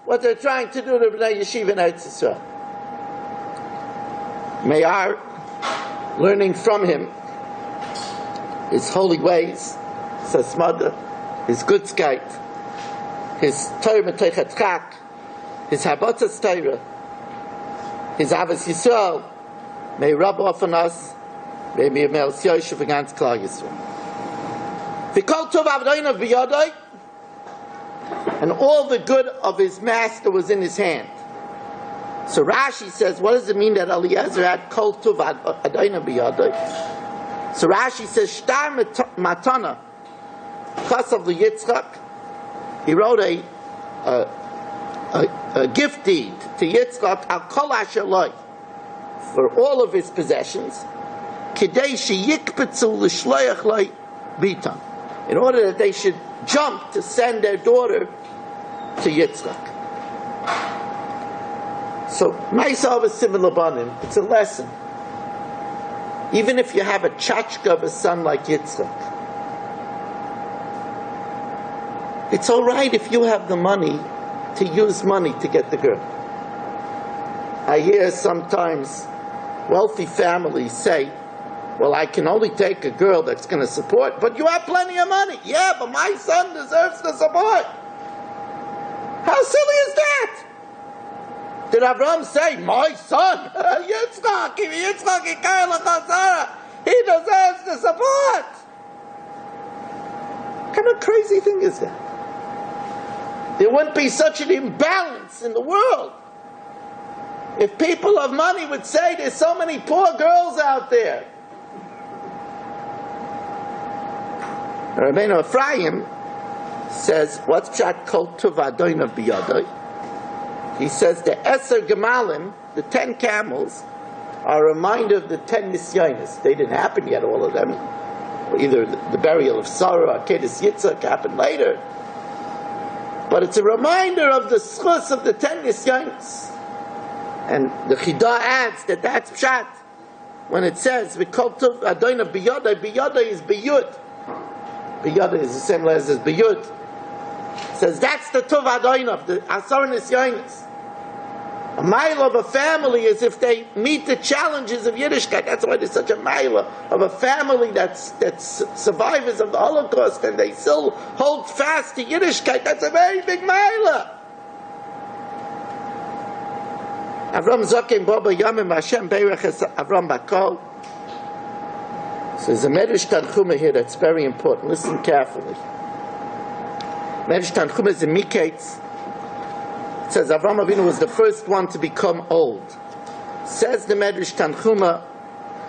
B: what they're trying to do to Bnei Yeshiva in Eretz Yisrael. May our learning from him, his holy ways, his asmada, his gutzkeit, his Torah Metoich Chak, his Habatzas Torah, his Avos Yisrael, may rub off on us, may be a Melch Yosef against Klal Yisrael. V'kol tov avdoinav biyadai, and all the good of his master was in his hand. So Rashi says, what does it mean that Eliezer had kol tov avdoinav biyadai? So Rashi says, Shtar matana, Chasav Yitzchak, he wrote a gift deed to Yitzchak al kol asher loy, for all of his possessions, kidei sheyikpetzu l'shloach loy bitan, in order that they should jump to send their daughter to Yitzchak. So Ma'asav is similar banim. It's a lesson. Even if you have a tchotchke of a son like Yitzchak, it's all right if you have the money to use money to get the girl. I hear sometimes wealthy families say, well, I can only take a girl that's going to support, but you have plenty of money. Yeah, but my son deserves the support. How silly is that? Did Abraham say, my son, Yitzchak, he deserves the support? What kind of crazy thing is that? There wouldn't be such an imbalance in the world if people of money would say there's so many poor girls out there. Rabbeinu Ephraim says, what's pshat kol tov adoinav biyadai? He says the Eser Gemalim, the 10 camels, are a reminder of the 10 Nisyonis. They didn't happen yet, all of them. Either the burial of Sarah or Akedas Yitzchak happened later. But it's a reminder of the schus of the 10 nisyonos. And the Chidah adds that that's pshat. When it says, V'kol tov Adonai biyodai, biyodai is biyud. Biyodai is the same letters as biyud. It says that's the tov Adonai, the Asar nisyonos. A mile of a family is if they meet the challenges of Yiddishkeit. That's why there's such a mile of a family that's survivors of the Holocaust and they still hold fast to Yiddishkeit. That's a very big mile. Avram Zokim Baba Yamim Hashem Bereches Avram Bakol. So there's a Medrash Tanchuma here that's very important. Listen carefully. Medrash Tanchuma is in Miketz. It says Avram Avinu was the first one to become old. Says the Medrash Tanchuma,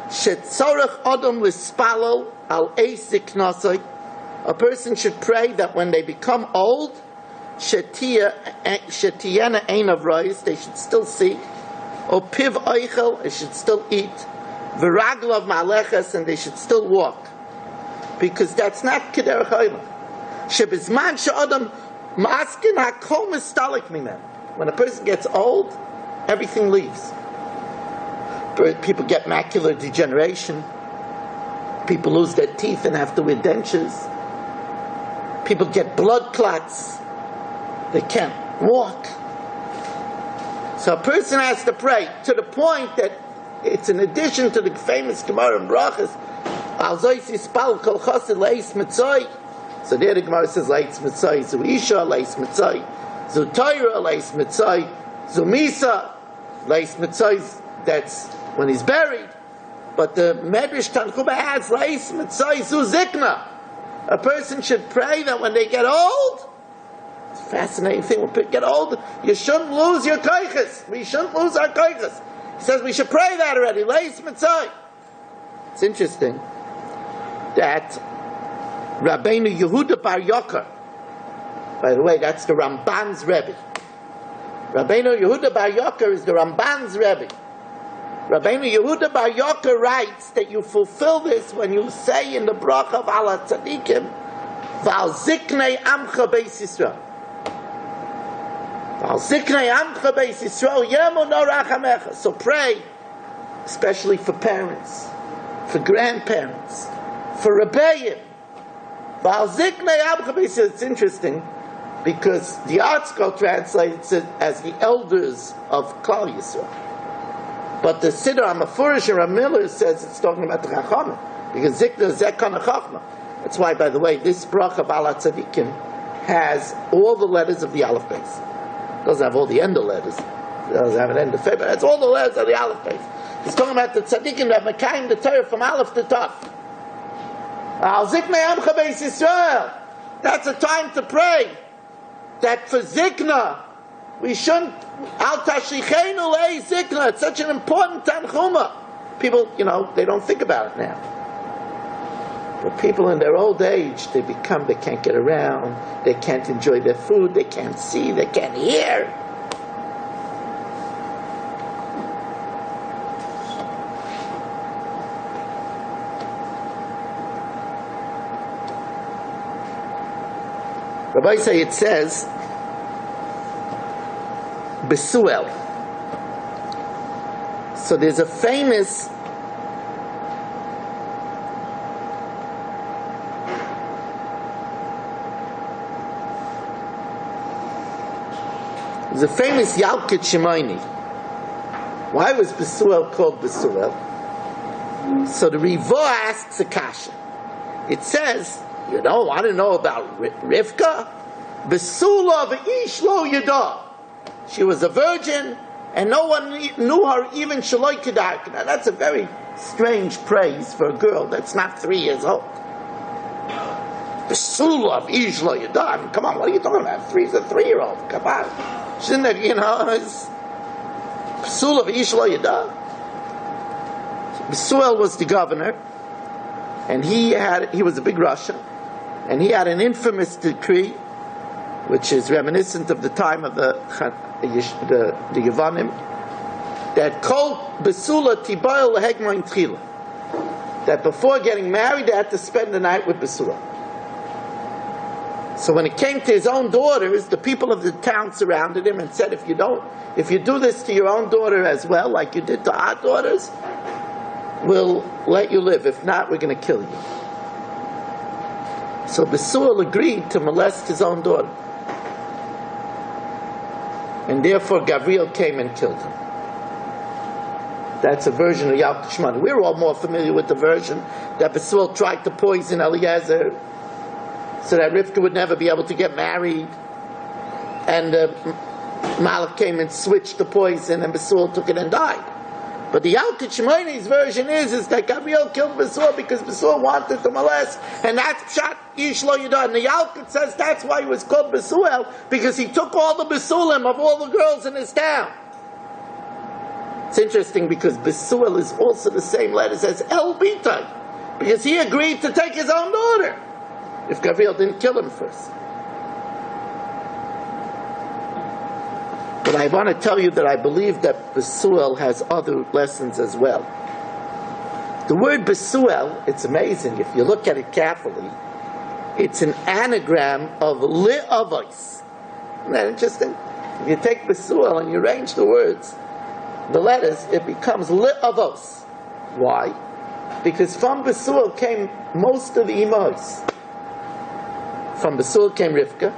B: Shetzorach Adam Lispalol Al Eis Ziknosai. A person should pray that when they become old, Shetiyana Ein of Reis, they should still see. Or Piv Eichel, they should still eat. Viraglav Maleches, and they should still walk. Because that's not Kederach Hayla. Shebizman She'adam Ma'askin HaKol Mistalik Mimem. When a person gets old, everything leaves. People get macular degeneration. People lose their teeth and have to wear dentures. People get blood clots. They can't walk. So a person has to pray to the point that it's in addition to the famous Gemara and Brachas, Al Zois Yispal Kol Chosid Leis Mitzoi. So there the Gemara says Leis Mitzoi, Zu Isha Leis Mitzoi, Zu Torah Leis Mitzoi, Zu Misa Leis Mitzoi. That's when he's buried. But the Medrash Tanchuma adds Leis Mitzoi Zu Zikna. A person should pray that when they get old, it's a fascinating thing, when people get old, you shouldn't lose your koiches. We shouldn't lose our koiches. He says we should pray that already. Leis Mitzoi. It's interesting that Rabbeinu Yehuda Bar Yoker, by the way, that's the Ramban's Rebbe. Rabbeinu Yehuda Bar Yoker is the Ramban's Rebbe. Rabbeinu Yehuda Bar Yoker writes that you fulfill this when you say in the bracha of Ala Tzadikim, Val Ziknei Amcha Beis Yisrael. Val Ziknei Amcha Beis Yisrael Yemu No Rachamecha. So pray, especially for parents, for grandparents, for Rebbeim. Val Ziknei Amcha Beis Yisrael. It's interesting because the ArtScroll translates it as the elders of Klal Yisrael. But the Siddur HaMefurish and Rav Miller says it's talking about the Chachamim, because Zikna is Zekana Chachma. That's why, by the way, this bracha of Ala Tzadikim has all the letters of the Aleph Beis. It doesn't have all the end of letters. It doesn't have an end of Fe, but that's all the letters of the Aleph Beis. He's talking about the Tzadikim that Mekayim the Torah from Aleph to Tav. Al Ziknei Amcha Beis Yisrael. That's a time to pray that for Zikna, we shouldn't, Al Tashichenu Lei Zikna. It's such an important Tanchuma. People, they don't think about it now. But people in their old age, they can't get around, they can't enjoy their food, they can't see, they can't hear. Rabbi say it says, Besuel. So there's a famous Yalkut Shemaini. Why was Besuel called Besuel? So the Rivo asks a kasha. It says, you don't want to know about Rivka? Besula v'ish lo yada. She was a virgin, and no one knew her, even Shaloi Kedark. Now that's a very strange praise for a girl that's not 3 years old. Besula v'ish lo yada. I mean, come on, what are you talking about? She's a 3-year-old. Come on. Shouldn't have, it's Besula v'ish lo yada. Besuel was the governor, and he was a big Russian, and he had an infamous decree, which is reminiscent of the time of the Yevanim, that Kol Besula Tiboil Lehegmoin Tchila, that before getting married they had to spend the night with Besula. So when it came to his own daughters, the people of the town surrounded him and said, if you do this to your own daughter as well, like you did to our daughters, we'll let you live. If not, we're going to kill you. So Besuel agreed to molest his own daughter. And therefore Gabriel came and killed him. That's a version of Yalkut Shmona. We're all more familiar with the version that Besuel tried to poison Eliezer so that Rivka would never be able to get married. And Malach came and switched the poison, and Besuel took it and died. But the Yalkut Shmona's version is that Gabriel killed Besuel because Besuel wanted to molest, and that's Pshat Ish Lo Yada. And the Yalkut says that's why he was called Besuel, because he took all the Besulim of all the girls in his town. It's interesting because Besuel is also the same letters as El Bitai, because he agreed to take his own daughter if Gabriel didn't kill him first. But I want to tell you that I believe that Besuel has other lessons as well. The word Besuel, it's amazing. If you look at it carefully, it's an anagram of Li'avos. Isn't that interesting? If you take Besuel and you arrange the words, the letters, it becomes Li'avos. Why? Because from Besuel came most of the Imos. From Besuel came Rivka,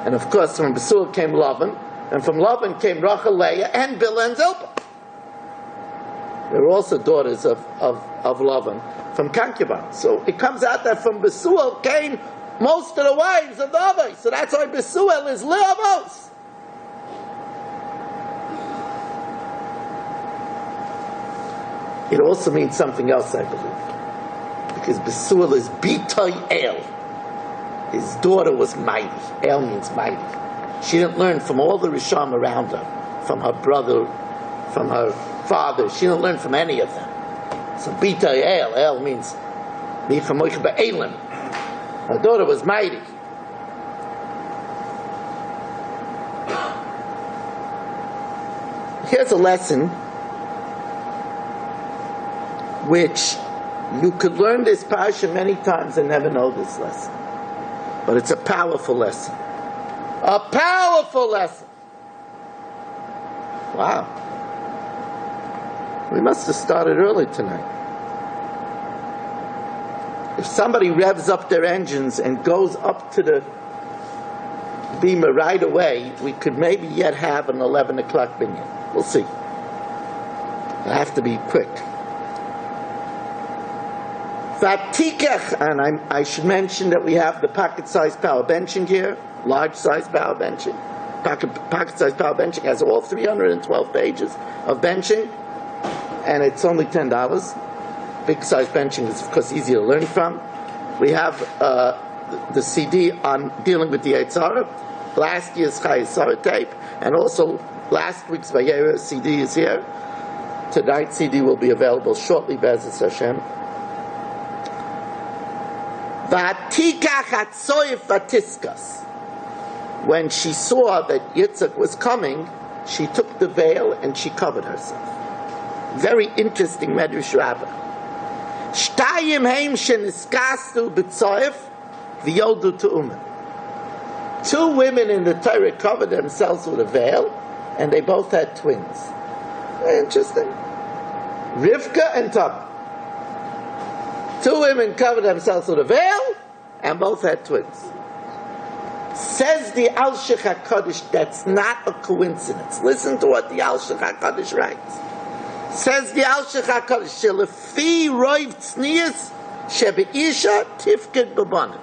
B: and of course from Besuel came Lavan, and from Lavan came Rachel, Leah, and Bilhah and Zilpah. They were also daughters of Lavan from concubines. So it comes out that from Besuel came most of the wives of the Avos. So that's why Besuel is Le'avos. It also means something else, I believe, because Besuel is Bitay El. His daughter was mighty. El means mighty. She didn't learn from all the Risham around her, from her brother, from her father. She didn't learn from any of them. So Bitay El. El means Michamoich Ba'elim. Her daughter was mighty. Here's a lesson which you could learn this parsha many times and never know this lesson. But it's a powerful lesson. A powerful lesson. Wow. We must have started early tonight. If somebody revs up their engines and goes up to the beamer right away, we could maybe yet have an 11 o'clock binyan. We'll see. I have to be quick. Vatikech, and I should mention that we have the pocket-sized power benching here, large-sized power benching. Pocket-sized power benching has all 312 pages of benching, and it's only $10. Big-sized benching is, of course, easier to learn from. We have the CD on dealing with the Chayai Sara, last year's Chayai Sara tape, and also last week's Vayera CD is here. Tonight's CD will be available shortly, Be'ezus Hashem. When she saw that Yitzchak was coming, she took the veil and she covered herself. Very interesting Medrash Rabbah. Two women in the Torah covered themselves with a veil, and they both had twins. Very interesting. Rivka and Tamar. Two women covered themselves with a veil, and both had twins. Says the Al-Shech HaKadosh, that's not a coincidence. Listen to what the Al-Shech HaKadosh writes. Says the Al-Shech HaKadosh, Shelefi roiv tznius shebe'isha tifked b'banim.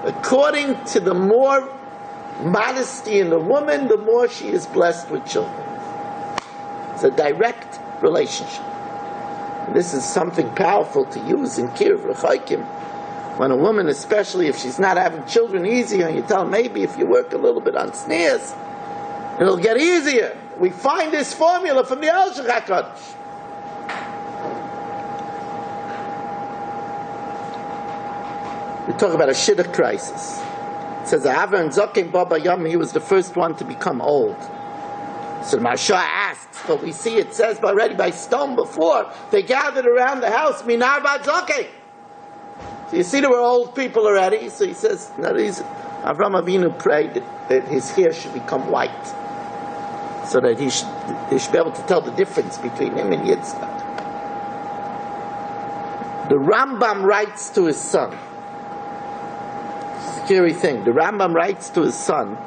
B: According to the more modesty in the woman, the more she is blessed with children. It's a direct relationship. This is something powerful to use in Kiruv Rechaikim. When a woman, especially if she's not having children easier, and you tell her, maybe if you work a little bit on sneers, it'll get easier. We find this formula from the Al-Shech HaKadosh. We talk about a shidduch crisis. It says, Avram Zokim Baba Yom, he was the first one to become old. So the Marsha asks, but we see it says already by stone before, they gathered around the house, Minar Bad Zokim. So you see, there were old people already. So he says, no, Avraham Avinu prayed that his hair should become white, so that he should be able to tell the difference between him and Yitzchak. The Rambam writes to his son. Scary thing. The Rambam writes to his son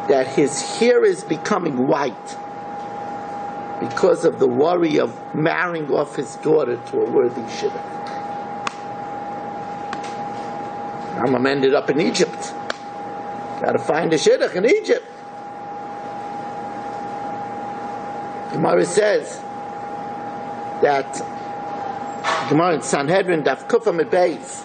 B: that his hair is becoming white because of the worry of marrying off his daughter to a worthy shidduch. Rambam ended up in Egypt. Got to find a shidduch in Egypt. Gemara says that Gemara in Sanhedrin Daf Kufa Mebeis,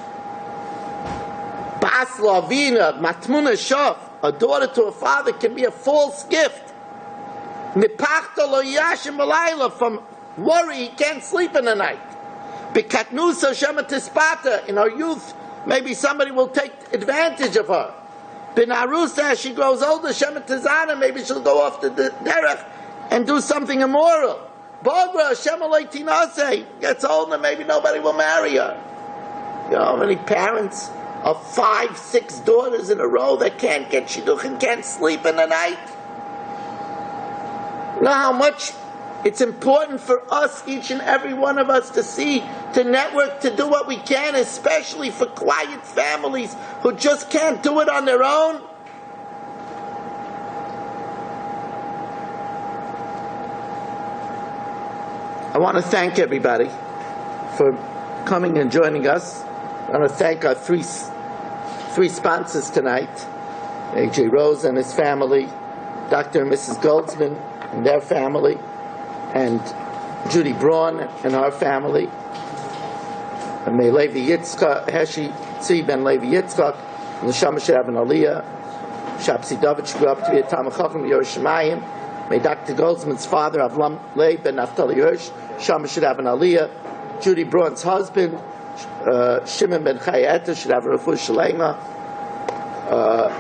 B: Bas Lavina Matmuna Shof, a daughter to a father can be a false gift. Mipachta lo yashim alayla, from worry he can't sleep in the night. Bikatnusa shema tispata, in her youth maybe somebody will take advantage of her. Binarusa, as she grows older, shema tizana, maybe she'll go off the derech and do something immoral. Bogra, shema leitinase, gets older, maybe nobody will marry her. You know how many parents of 5, 6 daughters in a row that can't get shidduch and can't sleep in the night? You know how much it's important for us, each and every one of us, to see, to network, to do what we can, especially for quiet families who just can't do it on their own. I want to thank everybody for coming and joining us. I want to thank our three sponsors tonight, A.J. Rose and his family, Dr. and Mrs. Goldsman and their family, and Judy Braun and her family, and may Levi Yitzchak, Heshi Tzvi ben Levi Yitzchak, and the Shama should have an Aliyah, Shapsi David should grow up to be a Talmid Chacham Yerushalayim. May Dr. Goldsman's father, Avlam Leib ben Naftali Hirsch, Shama should have an Aliyah. Judy Braun's husband, Shimon ben Chayeta, should have a Refuah Shalema.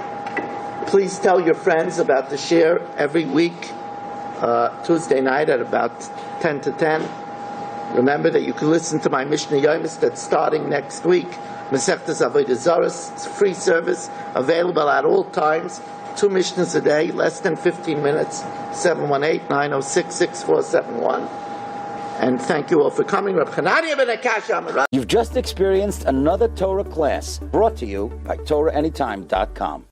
B: Please tell your friends about the share every week, Tuesday night at about 10 to 10. Remember that you can listen to my Mishnah Yomis that's starting next week. Masechtas Avodah Zaros, it's a free service, available at all times. 2 Mishnahs a day, less than 15 minutes, 718-906-6471. And thank you all for coming. Reb Chananya ben Akasha.
A: You've just experienced another Torah class brought to you by TorahAnytime.com.